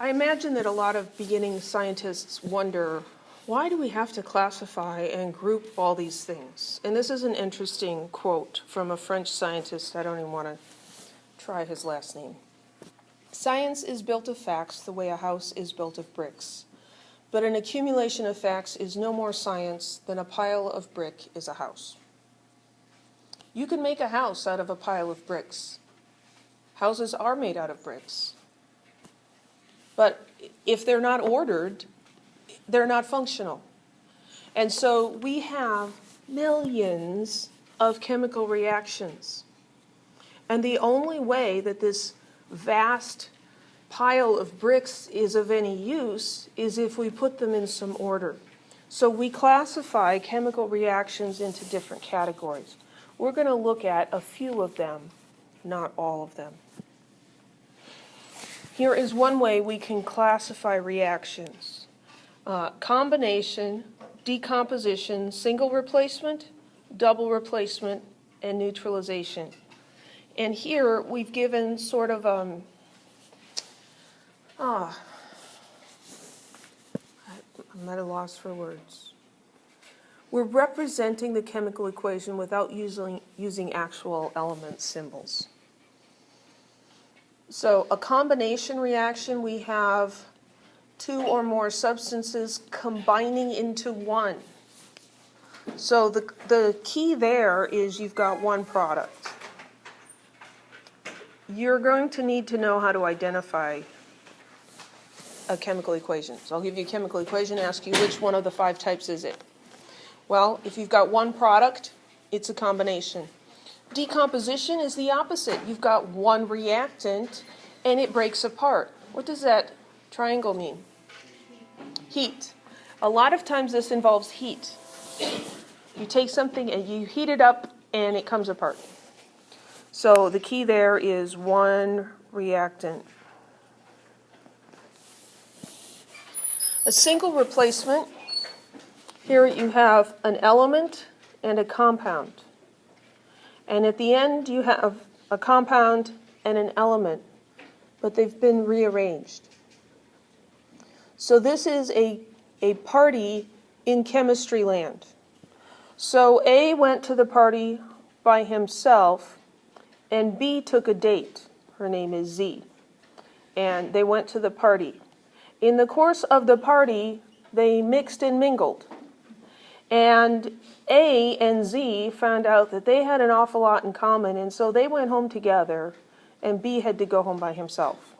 I imagine that a lot of beginning scientists wonder, why do we have to classify and group all these things? And this is an interesting quote from a French scientist. I don't even want to try his last name. Science is built of facts the way a house is built of bricks. But an accumulation of facts is no more science than a pile of brick is a house. You can make a house out of a pile of bricks. Houses are made out of bricks. But if they're not ordered, they're not functional. And so we have millions of chemical reactions. And the only way that this vast pile of bricks is of any use is if we put them in some order. So we classify chemical reactions into different categories. We're going to look at a few of them, not all of them. Here is one way we can classify reactions. Combination, decomposition, single replacement, double replacement, and neutralization. And here we've given sort of I'm at a loss for words. We're representing the chemical equation without using actual element symbols. So a combination reaction, we have two or more substances combining into one. So the key there is you've got one product. You're going to need to know how to identify a chemical equation. So I'll give you a chemical equation and ask you which one of the 5 types is it. Well, if you've got one product, it's a combination. Decomposition is the opposite. You've got one reactant and it breaks apart. What does that triangle mean? Heat. A lot of times this involves heat. You take something and you heat it up and it comes apart. So the key there is one reactant. A single replacement, here you have an element and a compound. And at the end you have a compound and an element, but they've been rearranged. So this is a party in chemistry land. So A went to the party by himself, and B took a date. Her name is Z. And they went to the party. In the course of the party, they mixed and mingled. And A and Z found out that they had an awful lot in common, and so they went home together, and B had to go home by himself.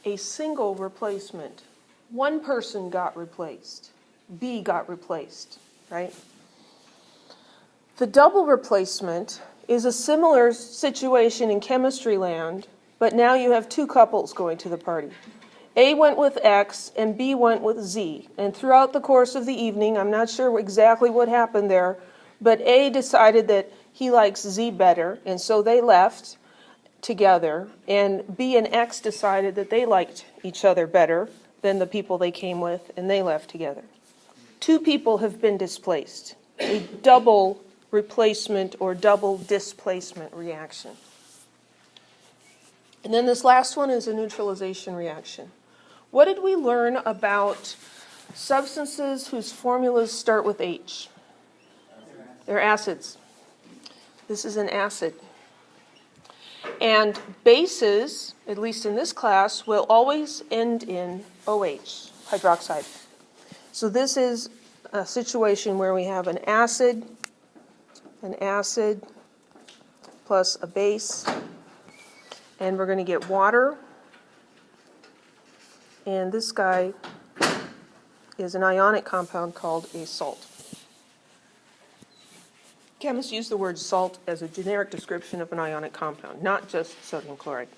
A single replacement. One person got replaced. B got replaced, right? The double replacement is a similar situation in chemistry land, but now you have 2 couples going to the party. A went with X and B went with Z. And throughout the course of the evening, I'm not sure exactly what happened there, but A decided that he likes Z better, and so they left together. And B and X decided that they liked each other better than the people they came with, and they left together. 2 people have been displaced. A double replacement or double displacement reaction. And then this last one is a neutralization reaction. What did we learn about substances whose formulas start with H? They're acids. This is an acid. And bases, at least in this class, will always end in OH, hydroxide. So this is a situation where we have an acid plus a base, and we're going to get water, and this guy is an ionic compound called a salt. Chemists use the word salt as a generic description of an ionic compound, not just sodium chloride.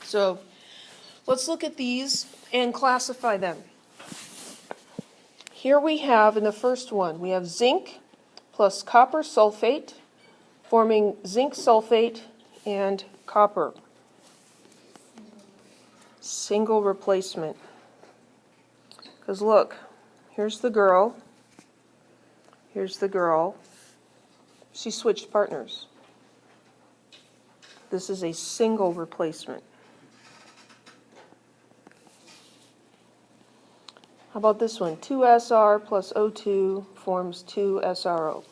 So let's look at these and classify them. Here we have, in the first one, we have zinc plus copper sulfate, forming zinc sulfate and copper. Single replacement. Because look, here's the girl. Here's the girl. She switched partners. This is a single replacement. How about this one? 2SR plus O2 forms 2SRO.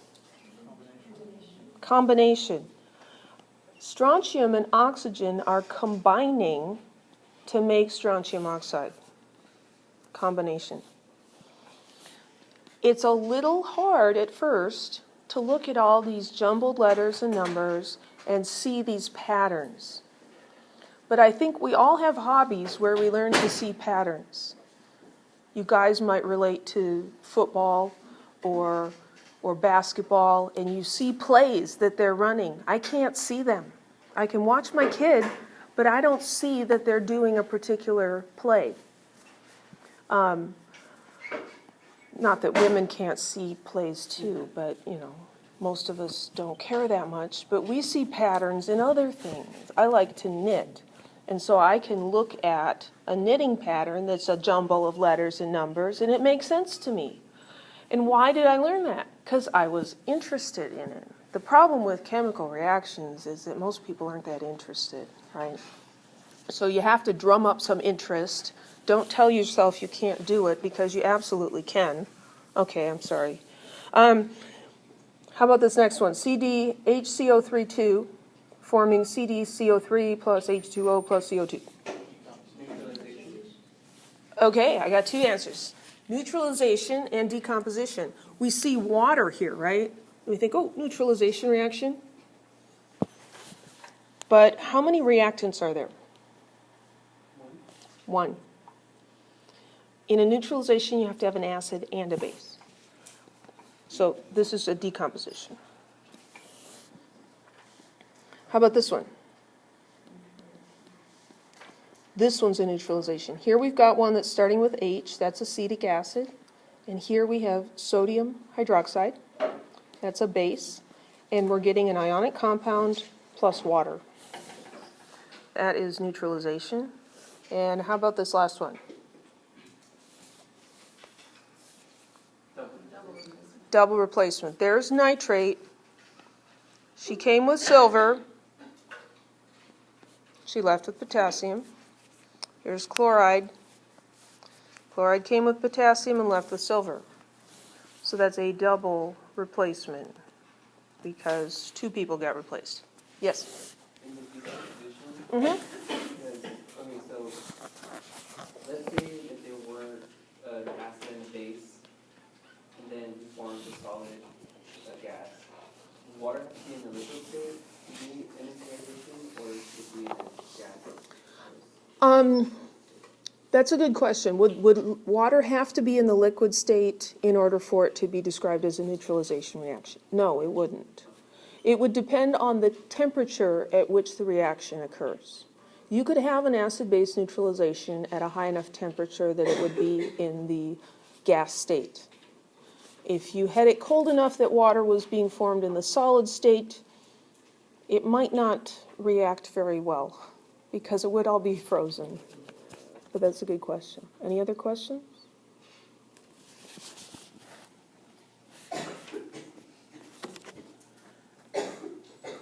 Combination. Strontium and oxygen are combining to make strontium oxide. Combination. It's a little hard at first to look at all these jumbled letters and numbers and see these patterns. But I think we all have hobbies where we learn to see patterns. You guys might relate to football or basketball, and you see plays that they're running. I can't see them. I can watch my kid, but I don't see that they're doing a particular play. Not that women can't see plays too, but most of us don't care that much. But we see patterns in other things. I like to knit. And so I can look at a knitting pattern that's a jumble of letters and numbers, and it makes sense to me. And why did I learn that? Because I was interested in it. The problem with chemical reactions is that most people aren't that interested, right? So you have to drum up some interest. Don't tell yourself you can't do it, because you absolutely can. Okay, I'm sorry. How about this next one? CdHCO32 forming CdCO3 plus H2O plus CO2. Okay, I got two answers. Neutralization and decomposition. We see water here, right? We think, oh, neutralization reaction. But how many reactants are there? One. In a neutralization, you have to have an acid and a base. So this is a decomposition. How about this one? This one's a neutralization. Here we've got one that's starting with H, that's acetic acid. And here we have sodium hydroxide, that's a base. And we're getting an ionic compound plus water. That is neutralization. And how about this last one? Double replacement. There's nitrate. She came with silver. She left with potassium. Here's chloride. Chloride came with potassium and left with silver. So that's a double replacement because two people got replaced. Yes? In the decomposition? Mm-hmm. Okay, so let's say that there were an acid and a base, and then you formed a solid gas. Water have to be in the liquid state to be an interaction, or should it be in the gas? That's a good question. Would water have to be in the liquid state in order for it to be described as a neutralization reaction? No, it wouldn't. It would depend on the temperature at which the reaction occurs. You could have an acid-base neutralization at a high enough temperature that it would be in the gas state. If you had it cold enough that water was being formed in the solid state, it might not react very well because it would all be frozen. But that's a good question. Any other questions?